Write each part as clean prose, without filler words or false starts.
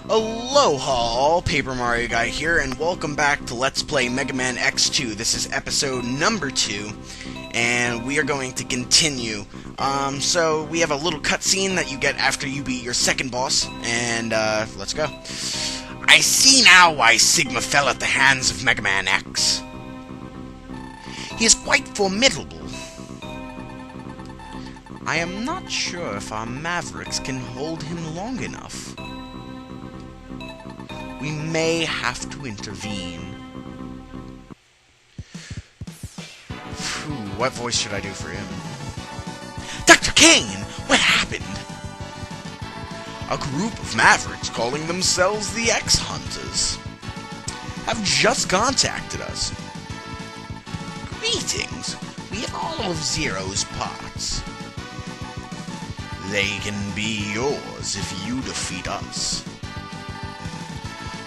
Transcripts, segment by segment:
Aloha all, Paper Mario Guy here, and welcome back to Let's Play Mega Man X2. This is episode number 2, and we are going to continue. So we have a little cutscene that you get after you beat your second boss, and, let's go. I see now why Sigma fell at the hands of Mega Man X. He is quite formidable. I am not sure if our Mavericks can hold him long enough. We may have to intervene. Phew, what voice should I do for him? Dr. Kane! What happened? A group of Mavericks calling themselves the X-Hunters have just contacted us. Greetings. We have all of Zero's parts. They can be yours if you defeat us.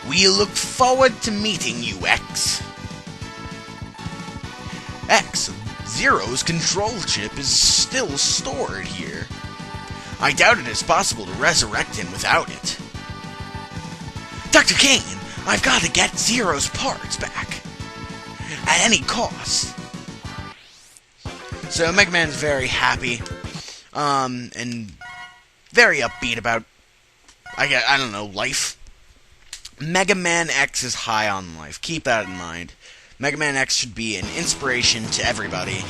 We look forward to meeting you, X. X, Zero's control chip is still stored here. I doubt it is possible to resurrect him without it. Dr. Kane, I've got to get Zero's parts back. At any cost. So Mega Man's very happy, and very upbeat about, I don't know, life. Mega Man X is high on life. Keep that in mind. Mega Man X should be an inspiration to everybody.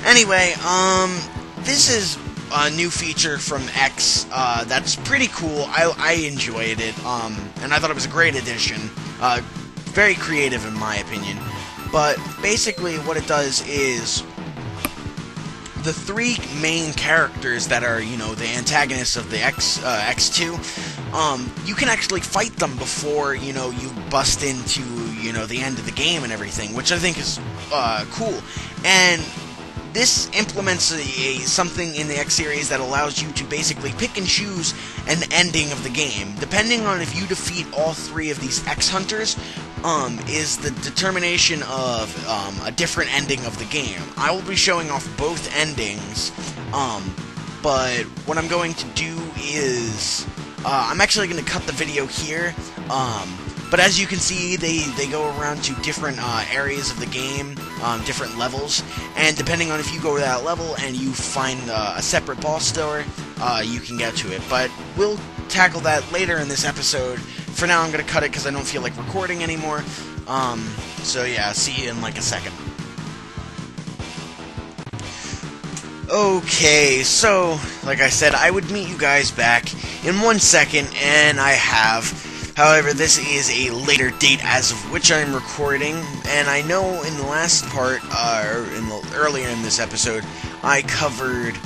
Anyway, this is a new feature from X that's pretty cool. I enjoyed it, and I thought it was a great addition. Very creative in my opinion. But basically what it does is the three main characters that are, you know, the antagonists of the X2, you can actually fight them before, you know, you bust into, you know, the end of the game and everything, which I think is cool. And this implements something in the X series that allows you to basically pick and choose an ending of the game. Depending on if you defeat all three of these X-Hunters, is the determination of a different ending of the game. I will be showing off both endings, but what I'm going to do is I'm actually going to cut the video here, but as you can see, they go around to different areas of the game, different levels, and depending on if you go to that level and you find a separate boss door, you can get to it. But we'll tackle that later in this episode. For now, I'm going to cut it because I don't feel like recording anymore. So yeah, see you in like a second. Okay, so, like I said, I would meet you guys back in 1 second, and I have. However, this is a later date as of which I'm recording, and I know in the last part, earlier in this episode, I covered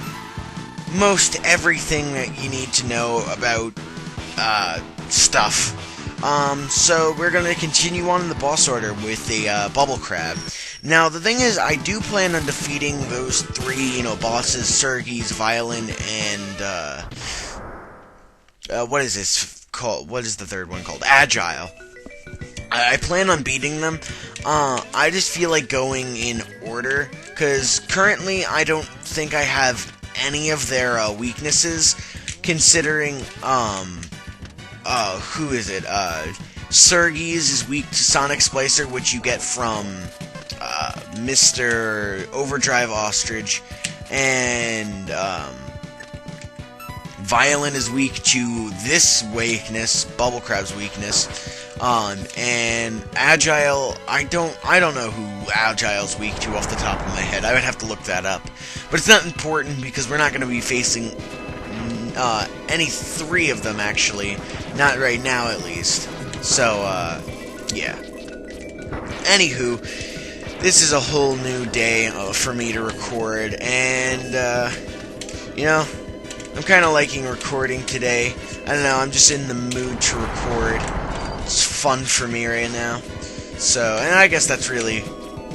most everything that you need to know about, stuff. So we're gonna continue on in the boss order with the, Bubble Crab. Now, the thing is, I do plan on defeating those three, you know, bosses, Sergey's, Violin, and, what is this called? What is the third one called? Agile. I plan on beating them. I just feel like going in order, because currently I don't think I have any of their, weaknesses, considering, who is it? Sergey's is weak to Sonic Splicer, which you get from, Mr. Overdrive Ostrich, and, Violin is weak to this weakness, Bubble Crab's weakness, and Agile, I don't know who Agile's weak to off the top of my head. I would have to look that up. But it's not important because we're not going to be facing any three of them, actually. Not right now, at least. So, yeah. Anywho, this is a whole new day for me to record, and, you know, I'm kind of liking recording today. I don't know, I'm just in the mood to record. It's fun for me right now. So, and I guess that's really,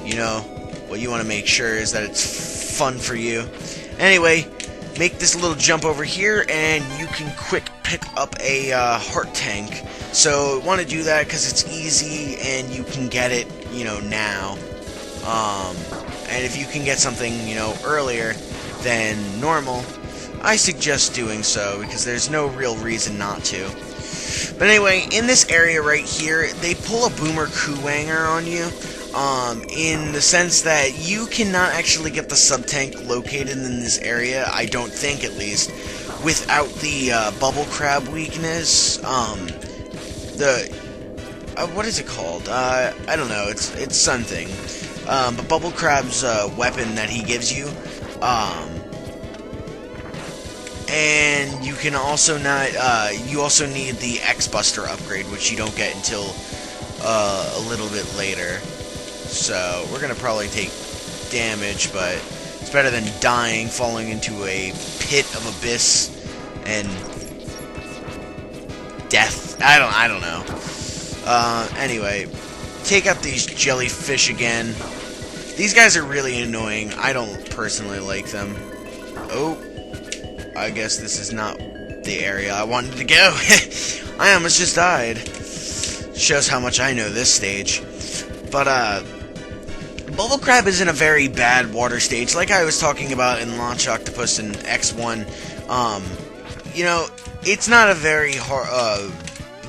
you know, what you want to make sure is that it's fun for you. Anyway, make this little jump over here, and you can quick pick up a heart tank. So, want to do that because it's easy, and you can get it, you know, now. And if you can get something, you know, earlier than normal, I suggest doing so, because there's no real reason not to. But anyway, in this area right here, they pull a boomer Kuwanger on you, in the sense that you cannot actually get the sub-tank located in this area, I don't think at least, without the bubble crab weakness. What is it called? I don't know, it's something. But Bubble Crab's weapon that he gives you, and you can also not, you also need the X-Buster upgrade, which you don't get until a little bit later. So, we're gonna probably take damage, but it's better than dying, falling into a pit of abyss, and death. I don't know. Anyway, take out these jellyfish again. These guys are really annoying. I don't personally like them. Oh, I guess this is not the area I wanted to go. I almost just died. Shows how much I know this stage. But, Bubble Crab isn't a very bad water stage. Like I was talking about in Launch Octopus and X1, you know, it's not a very hard,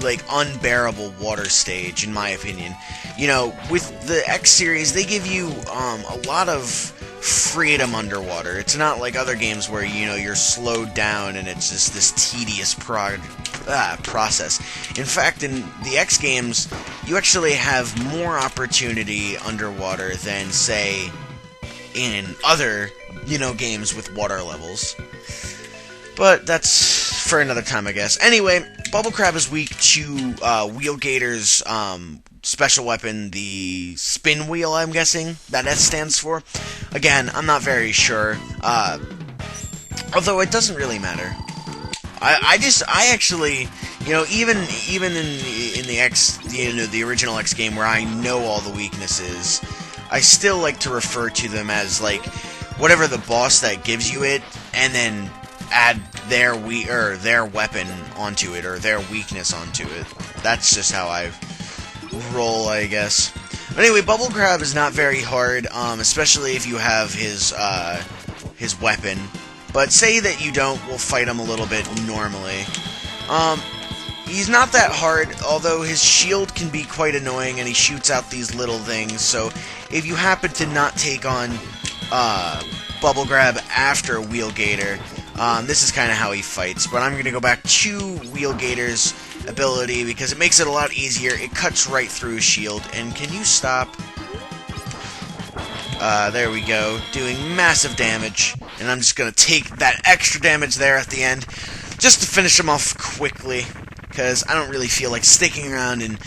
like, unbearable water stage, in my opinion. You know, with the X series, they give you, a lot of freedom underwater. It's not like other games where, you know, you're slowed down and it's just this tedious process. In fact, in the X games, you actually have more opportunity underwater than, say, in other, you know, games with water levels. But that's for another time, I guess. Anyway, Bubble Crab is weak to Wheelgator's special weapon, the spin wheel, I'm guessing that S stands for. Again, I'm not very sure. Although it doesn't really matter. I actually, you know, even in the X, you know, the original X game where I know all the weaknesses, I still like to refer to them as, like, whatever the boss that gives you it, and then add their weapon onto it, or their weakness onto it. That's just how I roll, I guess. But anyway, Bubble Crab is not very hard, especially if you have his weapon. But say that you don't, we'll fight him a little bit normally. He's not that hard, although his shield can be quite annoying, and he shoots out these little things, so if you happen to not take on Bubble Crab after Wheelgator, this is kind of how he fights. But I'm going to go back to Wheelgator's ability, because it makes it a lot easier. It cuts right through his shield, and can you stop? There we go, doing massive damage, and I'm just going to take that extra damage there at the end, just to finish him off quickly, because I don't really feel like sticking around and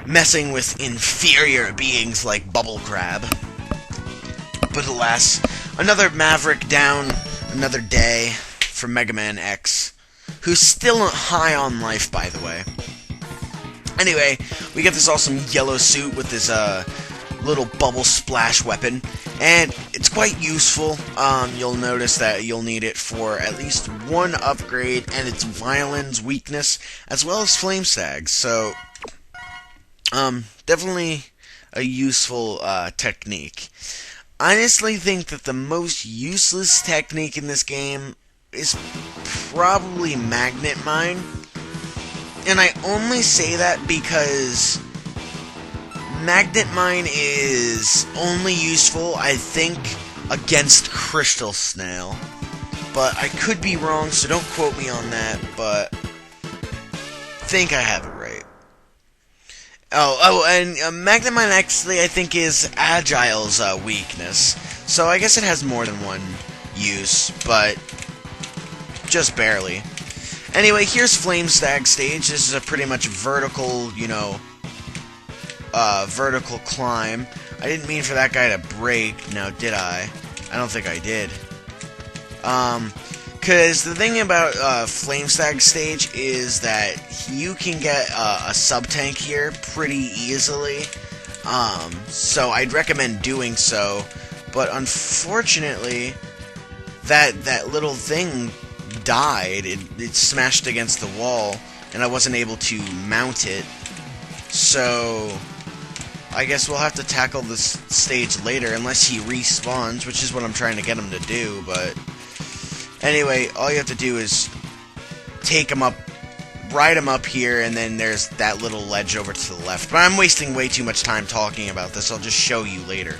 messing with inferior beings like Bubble Crab. But alas, another Maverick down, another day for Mega Man X, who's still high on life, by the way. Anyway, we get this awesome yellow suit with this, little bubble splash weapon, and it's quite useful. You'll notice that you'll need it for at least one upgrade, and it's Violin's weakness, as well as Flame Stag, so, definitely a useful, technique. I honestly think that the most useless technique in this game is probably Magnet Mine, and I only say that because Magnet Mine is only useful, I think, against Crystal Snail. But I could be wrong, so don't quote me on that, but I think I have it right. And Magnet Mine actually, I think, is Agile's weakness. So I guess it has more than one use, but just barely. Anyway, here's Flame Stag stage. This is a pretty much vertical, you know, vertical climb. I didn't mean for that guy to break, now did I? I don't think I did. Because the thing about Flame Stag stage is that you can get a sub-tank here pretty easily. So I'd recommend doing so. But unfortunately, that little thing died. It smashed against the wall, and I wasn't able to mount it. So I guess we'll have to tackle this stage later, unless he respawns, which is what I'm trying to get him to do, but anyway, all you have to do is take him up ride him up here, and then there's that little ledge over to the left. But I'm wasting way too much time talking about this. I'll just show you later.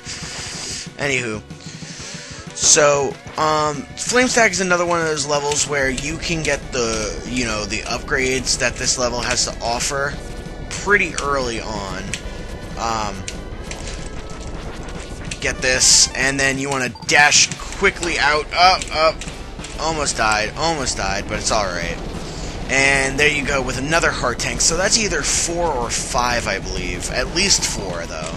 Anywho, so Flame Stag is another one of those levels where you can get the the upgrades that this level has to offer pretty early on. Get this, and then you want to dash quickly out. Up. Almost died, but it's alright. And there you go with another heart tank. So that's either 4 or 5, I believe. At least 4, though.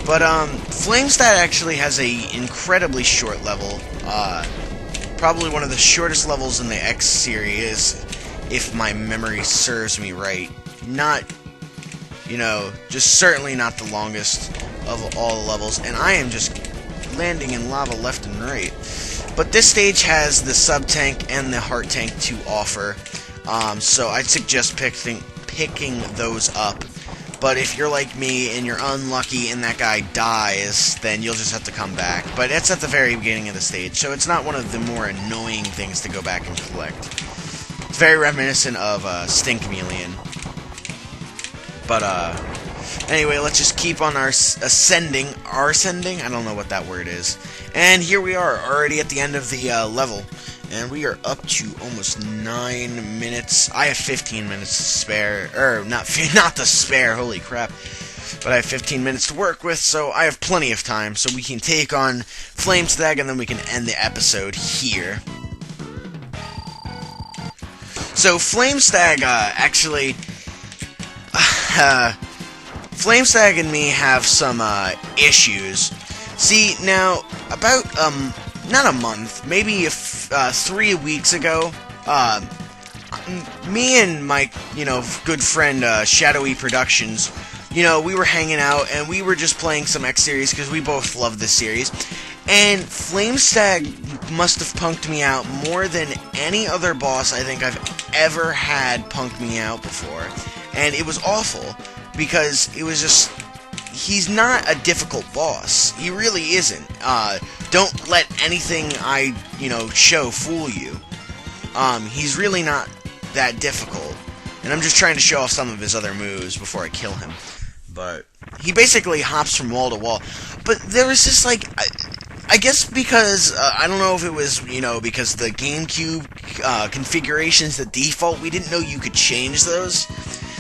But, Flame Stag actually has a incredibly short level. Probably one of the shortest levels in the X series, if my memory serves me right. Not, just certainly not the longest of all the levels. And I am just landing in lava left and right. But this stage has the sub-tank and the heart tank to offer, so I'd suggest picking those up. But if you're like me and you're unlucky and that guy dies, then you'll just have to come back. But it's at the very beginning of the stage, so it's not one of the more annoying things to go back and collect. It's very reminiscent of Stink Chameleon. But, anyway, let's just keep on our ascending. I don't know what that word is. And here we are, already at the end of the level. And we are up to almost 9 minutes. I have 15 minutes to spare. Not to spare, holy crap. But I have 15 minutes to work with, so I have plenty of time. So we can take on Flame Stag, and then we can end the episode here. So Flame Stag, actually... Flame Stag and me have some issues. See, now, about not a month, maybe 3 weeks ago, me and my good friend ShadowyProductions, we were hanging out and we were just playing some X series because we both love this series. And Flame Stag must have punked me out more than any other boss I think I've ever had punked me out before. And it was awful, because it was just... He's not a difficult boss. He really isn't. Don't let anything I, show fool you. He's really not that difficult. And I'm just trying to show off some of his other moves before I kill him. But he basically hops from wall to wall. But there was just, I guess because, I don't know if it was, because the GameCube configurations, the default, we didn't know you could change those.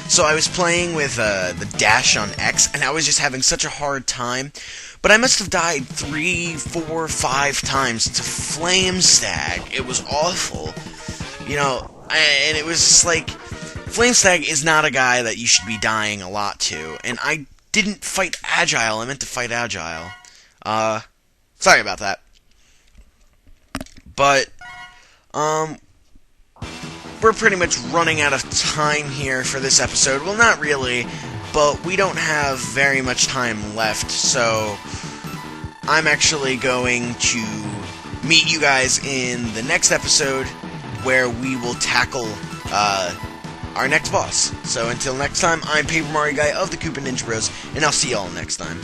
So I was playing with the dash on X, and I was just having such a hard time. But I must have died 3, 4, 5 times to Flame Stag. It was awful. And it was just like... Flame Stag is not a guy that you should be dying a lot to. And I didn't fight Agile. I meant to fight Agile. Sorry about that. But, we're pretty much running out of time here for this episode. Well, not really, but we don't have very much time left, so I'm actually going to meet you guys in the next episode where we will tackle our next boss. So until next time, I'm Paper Mario Guy of the KoopaNinjaBros, and I'll see y'all next time.